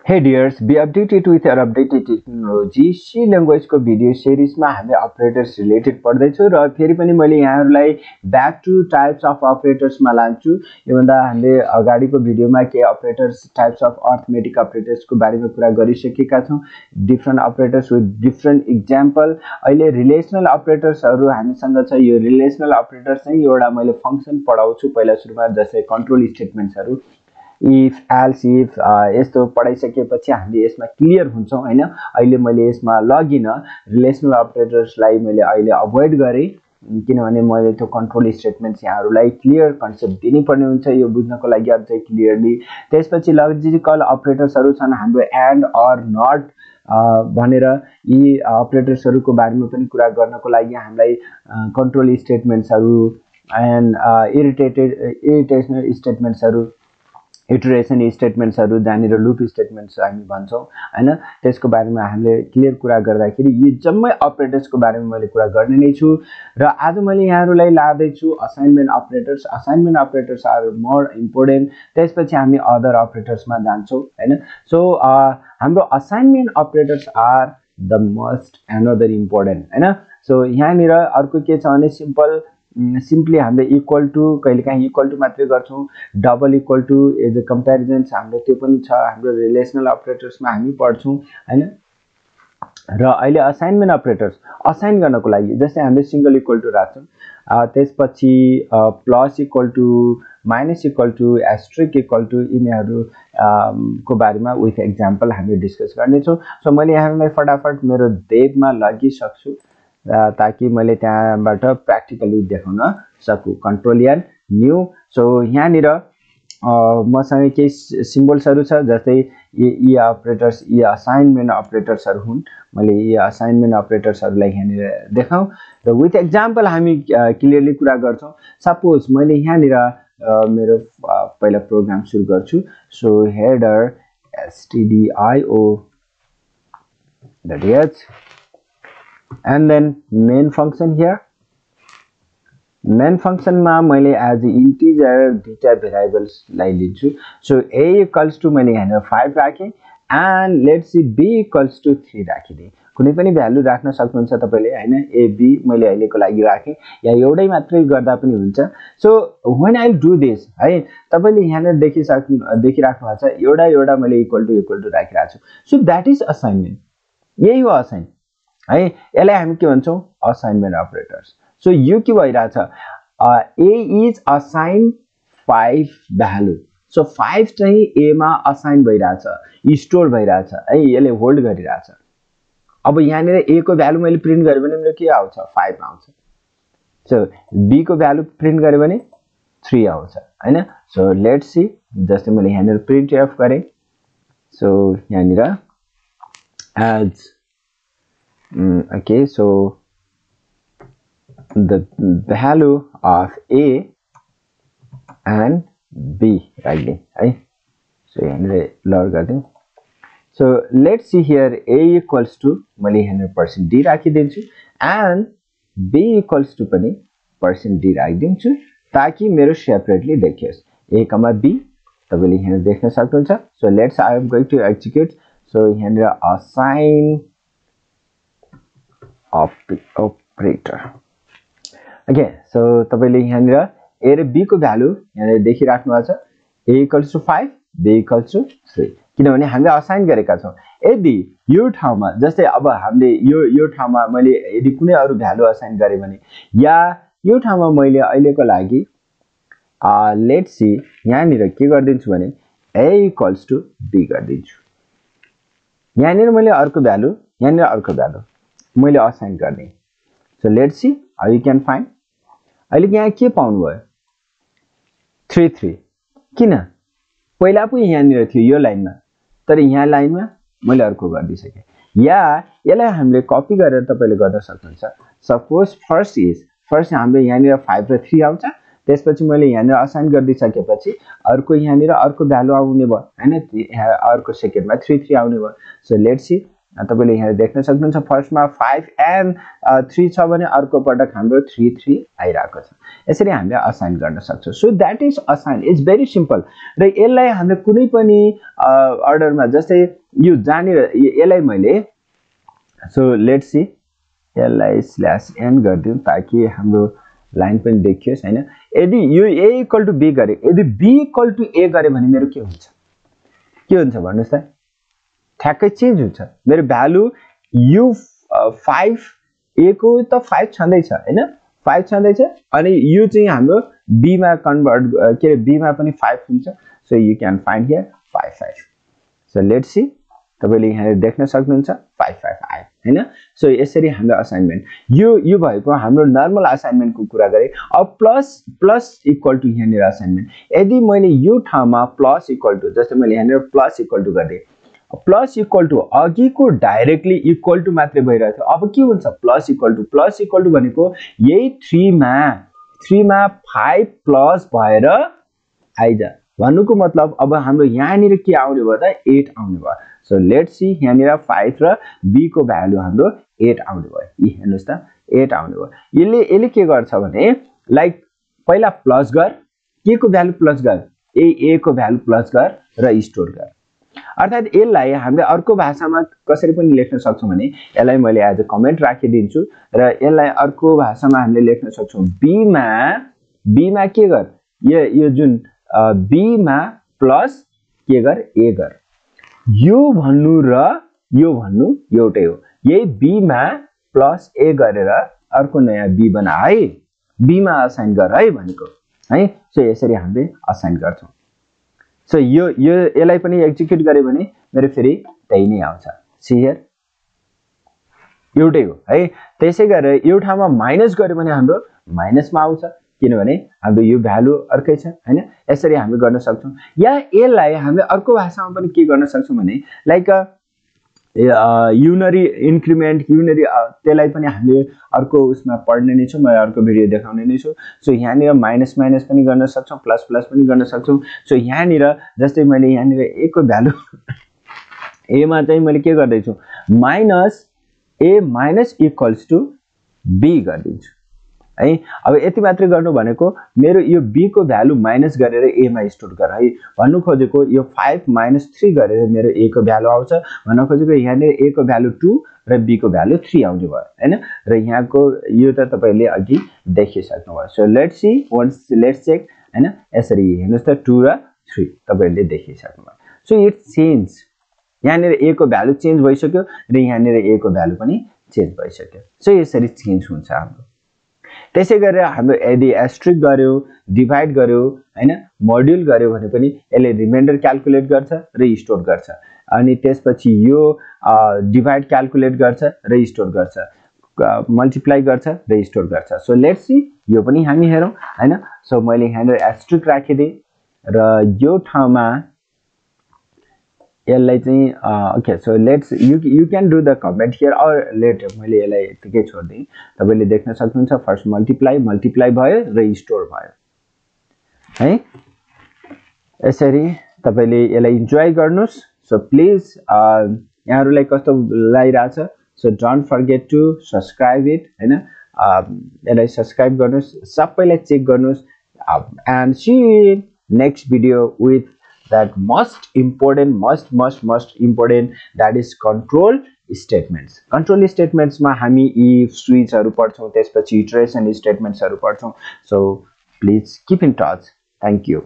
Hey dears, be updated with your updated technology. C language को video सिरिजमा हामी operators related पढ्दैछौँ र फेरि पनि मैले यहाँहरुलाई back to types of operators मा लान्छु। योभन्दा हामीले अगाडिको भिडियोमा के operators types of arithmetic operators को बारेमा कुरा गरिसकेका छौं। Different operators with different example. अहिले रिलेशनल अपरेटर्सहरु हामीसँग छ। यो रिलेशनल अपरेटर्स चाहिँ एउटा मैले फंक्सन पढाउँछु पहिला सुरुमा, जस्तै कन्ट्रोल स्टेटमेन्ट्सहरु if else if यस्तो पढाइसकेपछि हामी यसमा क्लियर हुन्छौं हैन। अहिले मैले यसमा लगिन रिलेशनल अपरेटर्सलाई मैले अहिले अभोइड गरे किनभने मैले त्यो कन्ट्रोल स्टेटमेन्ट्स यहाँहरुलाई क्लियर कन्सेप्ट दिनै पर्ने हुन्छ यो बुझ्नको लागि अझै क्लियरली। त्यसपछि लजिकल अपरेटर्सहरु छन् हाम्रो एन्ड अर नट भनेर यी अपरेटर्सहरुको बारेमा पनि कुरा गर्नको लागि हामीलाई कन्ट्रोल स्टेटमेन्ट्सहरु एन्ड इरिटेसनल स्टेटमेन्ट्सहरु इटरेसन स्टेटमेन्ट्सहरु जहाँनिर लूप स्टेटमेन्ट्स हामी भन्छौं हैन। त्यसको बारेमा हामीले क्लियर कुरा गर्दाखेरि यो जम्मै अपरेटर्सको बारेमा मैले कुरा गर्ने नै छु र आज मैले यहाँहरुलाई लादै छु assignment operators. Assignment operators are more important. त्यसपछि हामी अदर अपरेटर्समा जान्छौं हैन। सो हाम्रो assignment operators are the most another important हैन। सो यहाँनिर अर्को के छ भने सिम्पली हामीले इक्वल टु कहिलेकाहीँ इक्वल टु मात्रै गर्छौं। Double equal to as a comparisons हाम्रो त्यो पनि छ हाम्रो रिलेशनल अपरेटर्समा हामी पढ्छौं हैन। र अहिले असाइनमेन्ट अपरेटर्स असाइन गर्नको लागि जस्तै हामीले सिंगल इक्वल टु राख्छौं, त्यसपछि plus equal to, minus equal to, asterisk equal to यिनीहरु को बारेमा विथ एक्जाम्पल हामी डिस्कस गर्ने छौं। सो मैले यहाँलाई फटाफट मेरो देबमा लगिसक्छु ताकि मैले त्यहाँबाट प्र्याक्टिकली देखाउन सकु। Control an new. सो यहाँनिर मसँग के सिम्बल्सहरु छ जस्तै यी अपरेटर्स यी असाइनमेन्ट अपरेटर्सहरु हुन्। मैले यी असाइनमेन्ट अपरेटर्सहरुलाई यहाँनिर देखाउँ र विथ एक्जाम्पल हामी क्लियरली कुरा गर्छौं। सपोज मैले यहाँनिर मेरो पहिला प्रोग्राम सुरु गर्छु। So header stdio .h and then main function here. Main function मा मैले as integer दुईटा भेरिएबल्स लाई लिन्छु। सो a equals to मैले यहाँ 5 राखे and let's see b equals to 3 राखिदिए। कुनै पनि भ्यालु राख्न सक्नुहुन्छ तपाईले हैन। a b मैले अहिलेको लागि राखे या एउटै मात्रै गर्दा पनि हुन्छ। So when I do this है तपाईले यहाँ देखिराख्नु भएको छ एउटा मैले इक्वल टु राखिराछु। So that is assignment. यही हो असाइन है। यसलाई हामी के भन्छौं असाइनमेन्ट अपरेटर्स। सो यो के भइराछ a is assign 5 value. So 5 चाहिँ a मा असाइन भइराछ, स्टोर भइराछ है, यसले होल्ड गरिराछ। अब यहाँनिर a को भ्यालु मैले प्रिन्ट गरे भने मेरो के आउँछ 5 आउँछ। सो b को भ्यालु प्रिन्ट गरे भने 3 आउँछ हैन। सो लेट्स सी जस्तै मैले यहाँनिर प्रिन्ट एफ गरे। सो यहाँनिर as okay, so the value of a and b राख्दिए है। सो यहाँनिर लड गर्दिउँ। So let's see here a equals to मैले यहाँनिर %d राखिदिन्छु and b equals to पनि %d राखिदिन्छु ताकि मेरो सेपरेटली देखियोस् a, b तपाईले यहाँ देख्न सक्नुहुन्छ। So let's I am going to execute. So यहाँनिर असाइन operator ओके। सो तपाईले यहाँनिर a र b को भ्यालु यहाँनिर देखिराख्नु भएको छ। a equals to 5 b equals to 3 किनभने हामीले असाइन गरेका छौं। यदि यो ठाउँमा जस्तै अब हामीले यो ठाउँमा मैले यदि कुनै अरु भ्यालु असाइन गरे भने या यो ठाउँमा मैले अहिलेको लागि लेट्स सी यहाँनिर के गर्दिन्छु भने a equals to b गर्दिन्छु। यहाँनिर मैले अर्को भ्यालु यहाँनिर अर्को भ्यालु मैले असाइन गर्ने। So let's see how you can find. अहिले यहाँ के पाउनु भयो 3 किन पहिला पो यहाँनिर थियो यो लाइनमा तर यहाँ लाइनमा मैले अर्को गर्दिसके। या यसलाई हामीले कपी गरेर तपाईले गर्न सक्नुहुन्छ। सपोज फर्स्ट हामीले यहाँनिर 5 र 3 आउँछ। त्यसपछि मैले यहाँनिर असाइन गर्दिसकेपछि अर्को यहाँनिर अर्को भ्यालु आउने भयो हैन। अर्को सेकेन्डमा 3 आउने भयो। सो लेट्स सी तपाईले यहाँ देख्न सक्नुहुन्छ फर्स्टमा 5 एन्ड 3 छ भने अर्को पटक हाम्रो 3 3 आइराको छ यसरी हामीले असाइन गर्न सक्छौं so that is assign it's very simple र यसलाई हामीले कुनै पनि अर्डरमा जस्तै यो जानेर यसलाई मैले सो लेट्स सी यसलाई /n गर्दियौ ताकि हाम्रो लाइन पनि देखियोस् हैन यदि यो a = b गरे यदि b = a गरे भने मेरो के हुन्छ भन्नुस् त ठ्याक्कै चेन्ज हुन्छ मेरो भ्यालु u 5 a को त 5 छँदै छ हैन 5 छँदै छ अनि u चाहिँ हाम्रो b मा कन्भर्ट के b मा पनि 5 हुन्छ so you can find here 5 5 so let's C तपाईले यहाँ देख्न सक्नुहुन्छ 5 5 आयो हैन सो यसरी हाम्रो असाइनमेन्ट यो भएको हाम्रो नर्मल असाइनमेन्टको कुरा गरे अब प्लस इक्वल टु यहाँ निर असाइनमेन्ट यदि मैले यो ठाउँमा प्लस इक्वल टु जस्तै मैले यहाँ निर प्लस इक्वल टु गर्दै प्लस इक्वल टु अघिको डाइरेक्टली इक्वल टु मात्रै भइरहेको थियो अब के हुन्छ प्लस इक्वल टु भनेको यही 3 मा 5 प्लस भएर आइजा भन्नुको मतलब अब हाम्रो यहाँ निर के आउने भयो त 8 आउने भयो सो लेट्स सी यहाँ निर 5 र b को भ्यालु हाम्रो 8 आउने भयो यी हेर्नुस् त 8 आउने भयो यसले के गर्छ भने लाइक पहिला प्लस गर के को भ्यालु प्लस गर a को भ्यालु प्लस गर र स्टोर गर अर्थात यसलाई हामीले अर्को भाषामा कसरी पनि लेख्न सक्छौं भने यसलाई मैले एज अ कमेन्ट राखिदिन्छु र यसलाई अर्को भाषामा हामीले लेख्न सक्छौं b मा के गर यो जुन b मा प्लस के गर a गर यो भन्नु र यो भन्नु एउटै हो यही b मा प्लस a गरेर अर्को नयाँ b बना है b मा असाइन गर है भनेको है सो यसरी हामीले असाइन गर्छौं सो यसलाई पनि एक्जिक्युट गरे भने मेरो फेरि त्यही नै आउँछ सी हियर एउटै हो है त्यसै गरेर यो ठाउँमा माइनस गरे भने हाम्रो माइनसमा आउँछ किनभने हाम्रो यो भ्यालु अर्कै छ हैन यसरी हामी गर्न सक्छौं या यसलाई हामीले अर्को भाषामा पनि के गर्न सक्छौं भने लाइक युनरी इन्क्रिमेन्ट युनरी त्यसलाई पनि हामीले अर्को उसमा पढ्ने नै छौं म अर्को भिडियो देखाउने नै छु सो यहाँ निर माइनस माइनस पनि गर्न सक्छौं प्लस प्लस पनि गर्न सक्छौं सो यहाँ निर जस्तै मैले यहाँ निर a को भ्यालु a मा चाहिँ मैले के गर्दै छु minus a minus equals to b गर्दिन्छु है अब यति मात्र गर्नु भनेको मेरो यो b को भ्यालु माइनस गरेर a मा स्टोर गर है भन्नु खोजेको यो 5 माइनस 3 गरेर मेरो a को भ्यालु आउँछ भन्न खोजेको यहाँ नि a को भ्यालु 2 र b को भ्यालु 3 आउने भयो हैन र यहाँको यो त तपाईले अघि देखिसक्नु भयो so let's see once let's check हैन यसरी हेर्नुस् त 2 र 3 तपाईले देखिसक्नु भयो सो इट चेन्ज यहाँ नि a को भ्यालु चेन्ज भइसक्यो र यहाँ नि a को भ्यालु पनि चेन्ज भइसक्यो सो यसरी चेन्ज हुन्छ हाम्रो त्यसै गरेर हाम्रो यदि एस्ट्रिक गर्यो डिभाइड गर्यो हैन मोड्युल गर्यो भने पनि यसले रिमाइन्डर क्याल्कुलेट गर्छ र स्टोर गर्छ अनि त्यसपछि यो डिभाइड क्याल्कुलेट गर्छ र स्टोर गर्छ मल्टिप्लाई गर्छ र स्टोर गर्छ सो लेट्स सी यो पनि हामी हेरौं हैन सो मैले यहाँ एस्ट्रिक राखिदिए र यो ठाउँमा यसलाई चाहिँ okay so let's you can do the comment here or let मैले यसलाई यतिकै छोड्दिए तपाईले देख्न सक्नुहुन्छ फर्स्ट मल्टिप्लाई भयो र स्टोर भयो है यसरी तपाईले यसलाई इन्जॉय गर्नुस् सो प्लिज यहाँहरुलाई कस्तो लागिराछ so don't forget to subscribe it हैन यसलाई सब्स्क्राइब गर्नुस् सबैलाई चेक गर्नुस् and see you in next video with that most important that is control statements ma hami if switch haru padchau त्यसपछि iteration statements haru padchau so please keep in touch thank you